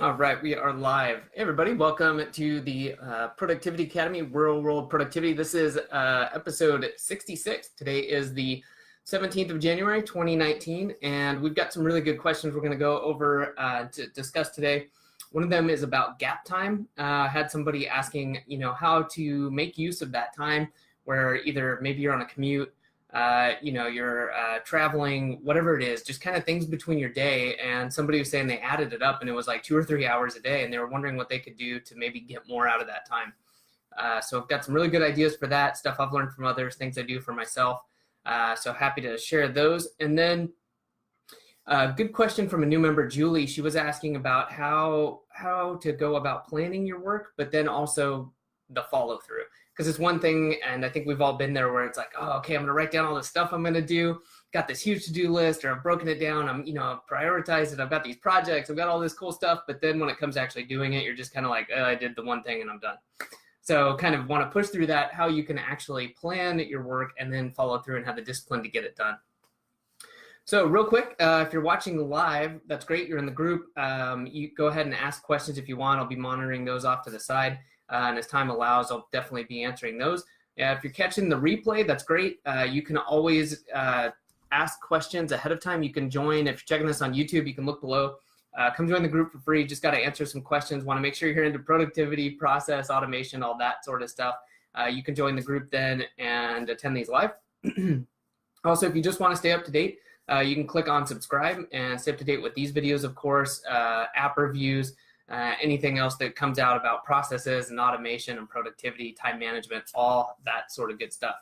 All right, we are live. Hey everybody, welcome to the Productivity Academy, Real World Productivity. This is episode 66. Today is the 17th of January, 2019, and we've got some really good questions we're going to go over to discuss today. One of them is about gap time. I had somebody asking, how to make use of that time where either maybe you're on a commute, you're traveling, whatever it is, just kind of things between your day. And somebody was saying they added it up and it was like 2 or 3 hours a day, and they were wondering what they could do to maybe get more out of that time. So I've got some really good ideas for that, stuff I've learned from others, things I do for myself. So happy to share those. And then good question from a new member, Julie. She was asking about how to go about planning your work, but then also the follow through. Because it's one thing, and I think we've all been there, where it's like, oh, okay, I'm going to write down all the stuff I'm going to do. Got this huge to-do list, or I've broken it down. I'm, prioritized it. I've got these projects. I've got all this cool stuff. But then when it comes to actually doing it, you're just kind of like, oh, I did the one thing and I'm done. So kind of want to push through that, how you can actually plan your work and then follow through and have the discipline to get it done. So real quick, if you're watching live, that's great. You're in the group. You go ahead and ask questions if you want. I'll be monitoring those off to the side. And as time allows, I'll definitely be answering those. If you're catching the replay, that's great. You can always ask questions ahead of time. You can join. If you're checking this on YouTube, you can look below. Come join the group for free. Just got to answer some questions. Want to make sure you're into productivity, process, automation, all that sort of stuff. You can join the group then and attend these live. Also, if you just want to stay up to date, you can click on subscribe and stay up to date with these videos, of course, app reviews, anything else that comes out about processes and automation and productivity, time management, all that sort of good stuff.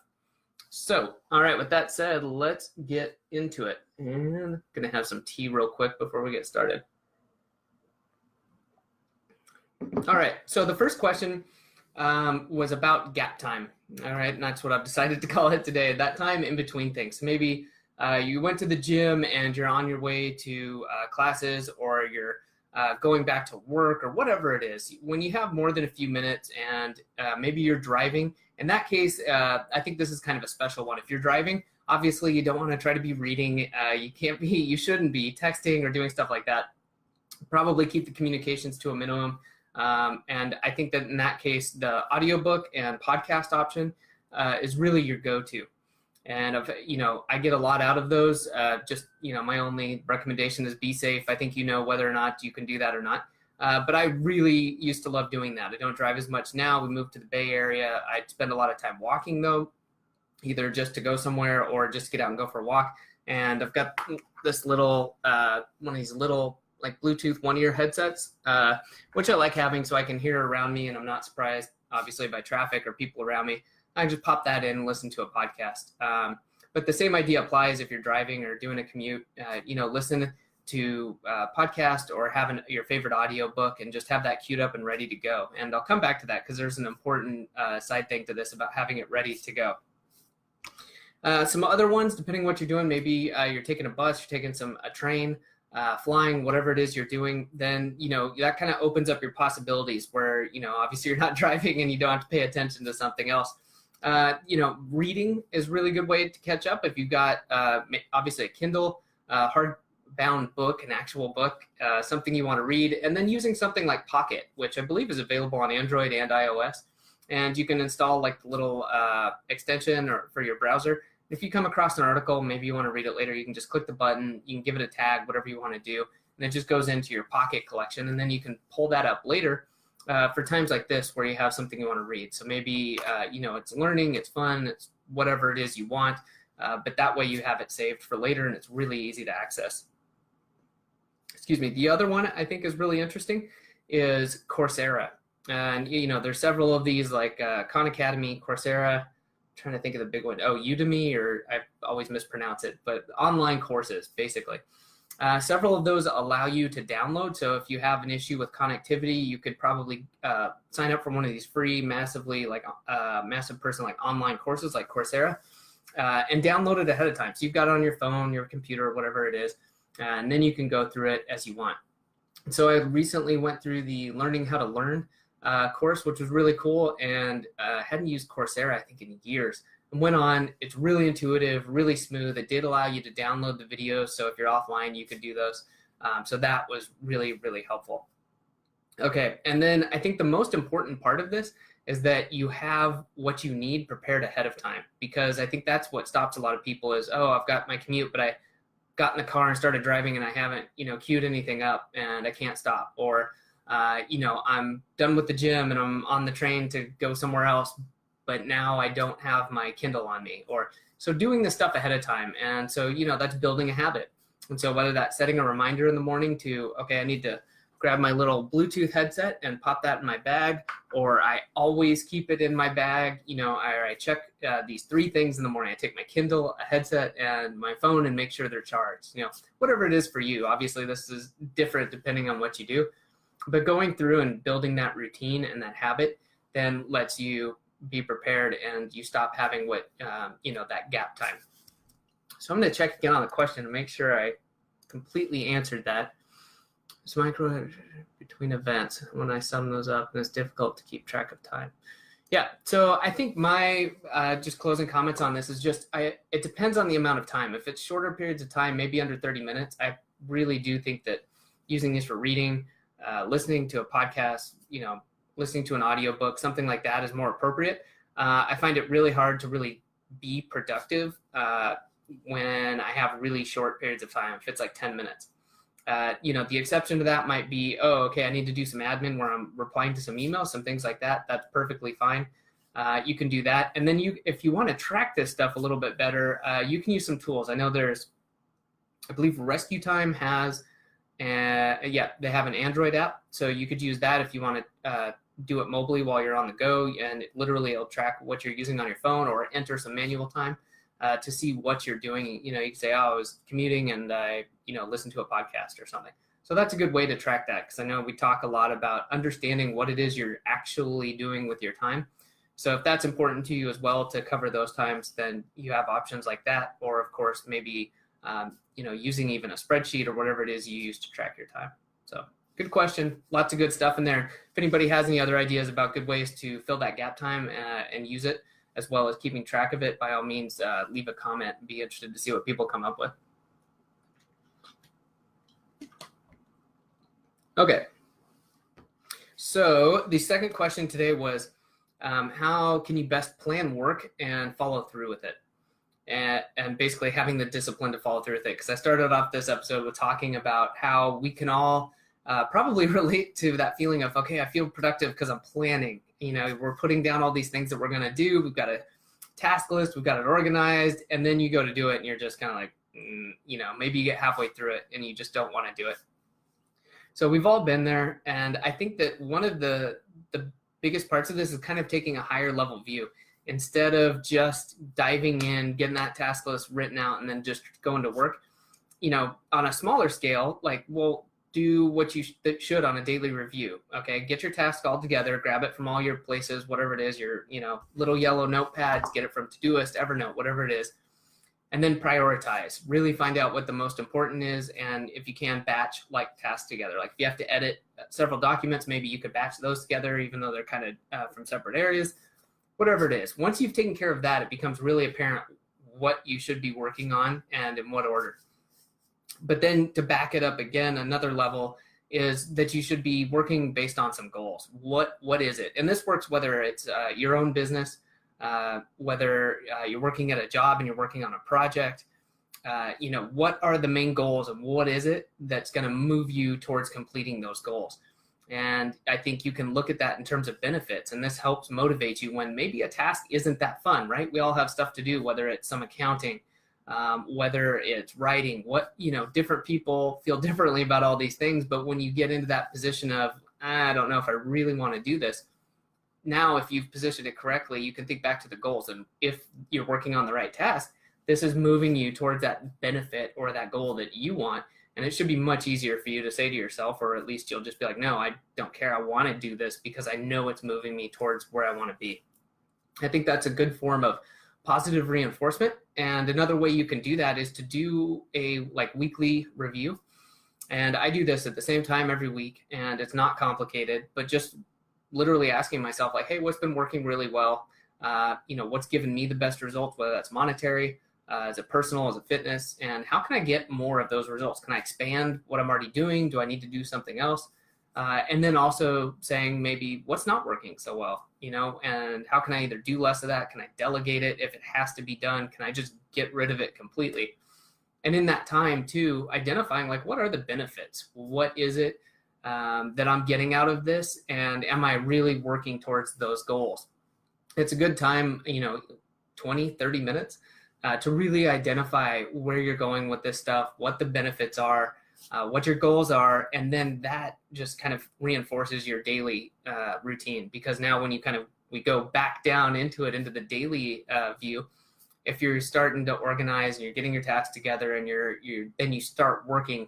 So, all right, with that said, let's get into it. And I'm going to have some tea real quick before we get started. All right, so the first question was about gap time. All right, and that's what I've decided to call it today, that time in between things. So maybe you went to the gym and you're on your way to classes, or you're going back to work, or whatever it is. When you have more than a few minutes and maybe you're driving, in that case, I think this is kind of a special one. If you're driving, obviously you don't want to try to be reading. You shouldn't be texting or doing stuff like that. Probably keep the communications to a minimum. And I think that in that case, the audiobook and podcast option is really your go-to. And I get a lot out of those. My only recommendation is be safe. I think whether or not you can do that or not. But I really used to love doing that. I don't drive as much now. We moved to the Bay Area. I spend a lot of time walking though, either just to go somewhere or just to get out and go for a walk. And I've got this little one of these little like Bluetooth one-ear headsets, which I like having so I can hear around me and I'm not surprised obviously by traffic or people around me. I just pop that in and listen to a podcast. But the same idea applies if you're driving or doing a commute. Listen to a podcast or have your favorite audiobook and just have that queued up and ready to go. And I'll come back to that because there's an important side thing to this about having it ready to go. Some other ones, depending on what you're doing, maybe you're taking a bus, you're taking a train, flying, whatever it is you're doing, then, that kind of opens up your possibilities where, obviously you're not driving and you don't have to pay attention to something else. Reading is a really good way to catch up. If you've got obviously a Kindle, hardbound book, an actual book, something you want to read, and then using something like Pocket, which I believe is available on Android and iOS. And you can install like the little extension or for your browser. If you come across an article, maybe you want to read it later, you can just click the button, you can give it a tag, whatever you want to do, and it just goes into your Pocket collection. And then you can pull that up later for times like this where you have something you want to read. So maybe, it's learning, it's fun, it's whatever it is you want, but that way you have it saved for later and it's really easy to access. Excuse me. The other one I think is really interesting is Coursera. And, there's several of these like Khan Academy, Coursera, I'm trying to think of the big one. Oh, Udemy, or I always mispronounce it, but online courses, basically. Several of those allow you to download. So if you have an issue with connectivity, you could probably sign up for one of these free, massive person like online courses like Coursera, and download it ahead of time. So you've got it on your phone, your computer, whatever it is, and then you can go through it as you want. So I recently went through the Learning How to Learn course, which was really cool, and hadn't used Coursera, I think, in years. and went on. It's really intuitive, really smooth. It did allow you to download the videos, so if you're offline, you could do those. So that was really, really helpful. Okay, and then I think the most important part of this is that you have what you need prepared ahead of time, because I think that's what stops a lot of people is, oh, I've got my commute, but I got in the car and started driving and I haven't, queued anything up and I can't stop. Or, I'm done with the gym and I'm on the train to go somewhere else, but now I don't have my Kindle on me. Or so doing this stuff ahead of time. And so, that's building a habit. And so whether that's setting a reminder in the morning to, okay, I need to grab my little Bluetooth headset and pop that in my bag, or I always keep it in my bag. I check these 3 things in the morning. I take my Kindle, a headset, and my phone and make sure they're charged. Whatever it is for you. Obviously, this is different depending on what you do. But going through and building that routine and that habit then lets you be prepared and you stop having that gap time. So I'm going to check again on the question to make sure I completely answered that. So micro between events, when I sum those up, and it's difficult to keep track of time. Yeah, so I think my just closing comments on this is it depends on the amount of time. If it's shorter periods of time, maybe under 30 minutes, I really do think that using this for reading, listening to a podcast, listening to an audiobook, something like that is more appropriate. I find it really hard to really be productive when I have really short periods of time, if it's like 10 minutes. The exception to that might be, I need to do some admin where I'm replying to some emails, some things like that. That's perfectly fine. You can do that. And then if you want to track this stuff a little bit better, you can use some tools. I know I believe Rescue Time has, they have an Android app. So you could use that if you want to do it mobily while you're on the go. And it'll track what you're using on your phone or enter some manual time to see what you're doing. You can say, I was commuting and I listen to a podcast or something. So that's a good way to track that, because I know we talk a lot about understanding what it is you're actually doing with your time. So if that's important to you as well to cover those times, then you have options like that. Or of course, maybe, using even a spreadsheet or whatever it is you use to track your time. So good question. Lots of good stuff in there. If anybody has any other ideas about good ways to fill that gap time and use it, as well as keeping track of it, by all means, leave a comment and be interested to see what people come up with. Okay, so the second question today was, how can you best plan work and follow through with it? And basically having the discipline to follow through with it. Because I started off this episode with talking about how we can all probably relate to that feeling of, okay, I feel productive because I'm planning. We're putting down all these things that we're going to do. We've got a task list, we've got it organized, and then you go to do it and you're just kind of like, maybe you get halfway through it and you just don't want to do it. So we've all been there. And I think that one of the biggest parts of this is kind of taking a higher level view. Instead of just diving in, getting that task list written out and then just going to work, on a smaller scale, do what you should on a daily review. Okay, get your task all together, grab it from all your places, whatever it is, your little yellow notepads, get it from Todoist, Evernote, whatever it is, and then prioritize. Really find out what the most important is, and if you can, batch tasks together. Like if you have to edit several documents, maybe you could batch those together, even though they're kind of from separate areas. Whatever it is, once you've taken care of that, it becomes really apparent what you should be working on and in what order. But then to back it up again, another level is that you should be working based on some goals. What is it? And this works whether it's your own business, whether you're working at a job and you're working on a project. What are the main goals and what is it that's going to move you towards completing those goals? And I think you can look at that in terms of benefits, and this helps motivate you when maybe a task isn't that fun, right? We all have stuff to do, whether it's some accounting, whether it's writing, different people feel differently about all these things. But when you get into that position of, I don't know if I really want to do this, now if you've positioned it correctly, you can think back to the goals. And if you're working on the right task, this is moving you towards that benefit or that goal that you want. And it should be much easier for you to say to yourself, or at least you'll just be like, no, I don't care. I want to do this because I know it's moving me towards where I want to be. I think that's a good form of positive reinforcement. And another way you can do that is to do a weekly review. And I do this at the same time every week, and it's not complicated, but just literally asking myself hey, what's been working really well? what's given me the best results, whether that's monetary, is it personal, is it fitness, and how can I get more of those results? Can I expand what I'm already doing? Do I need to do something else? And then also saying maybe what's not working so well, and how can I either do less of that? Can I delegate it? If it has to be done, can I just get rid of it completely? And in that time too, identifying like, what are the benefits? What is it that I'm getting out of this? And am I really working towards those goals? It's a good time, 20, 30 minutes to really identify where you're going with this stuff, what the benefits are, what your goals are, and then that just kind of reinforces your daily routine. Because now when we go back down into the daily view, if you're starting to organize and you're getting your tasks together and then you start working,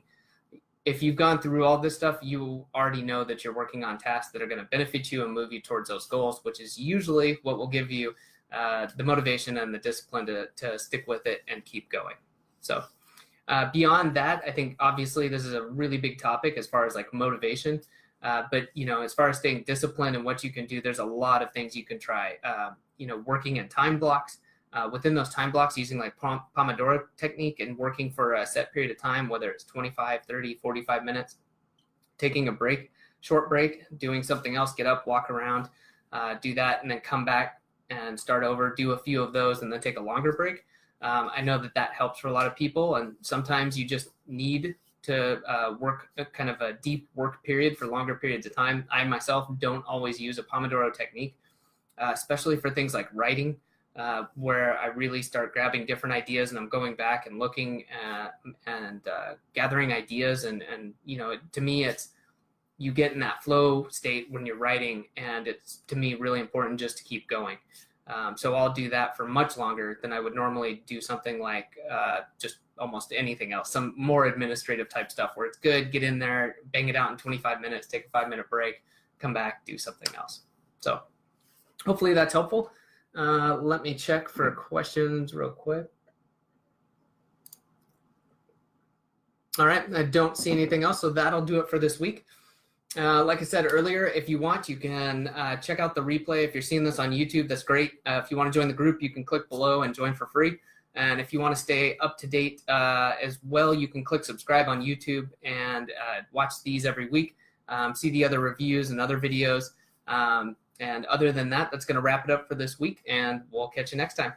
if you've gone through all this stuff, you already know that you're working on tasks that are going to benefit you and move you towards those goals, which is usually what will give you the motivation and the discipline to stick with it and keep going. So beyond that, I think obviously this is a really big topic as far as like motivation. But as far as staying disciplined and what you can do, there's a lot of things you can try. Working in time blocks. Within those time blocks, using like Pomodoro technique and working for a set period of time, whether it's 25, 30, 45 minutes, taking a break, short break, doing something else, get up, walk around, do that, and then come back and start over, do a few of those, and then take a longer break. I know that helps for a lot of people, and sometimes you just need to work kind of a deep work period for longer periods of time. I myself don't always use a Pomodoro technique, especially for things like writing, where I really start grabbing different ideas and I'm going back and looking and gathering ideas. And to me, it's you get in that flow state when you're writing, and it's, to me, really important just to keep going. So I'll do that for much longer than I would normally do something like just almost anything else, some more administrative type stuff where it's good, get in there, bang it out in 25 minutes, take a 5-minute break, come back, do something else. So hopefully that's helpful. Let me check for questions real quick. All right, I don't see anything else, so that'll do it for this week. Like I said earlier, if you want, you can check out the replay. If you're seeing this on YouTube, that's great. If you want to join the group, you can click below and join for free. And if you want to stay up to date as well, you can click subscribe on YouTube and watch these every week, see the other reviews and other videos. And other than that, that's going to wrap it up for this week, and we'll catch you next time.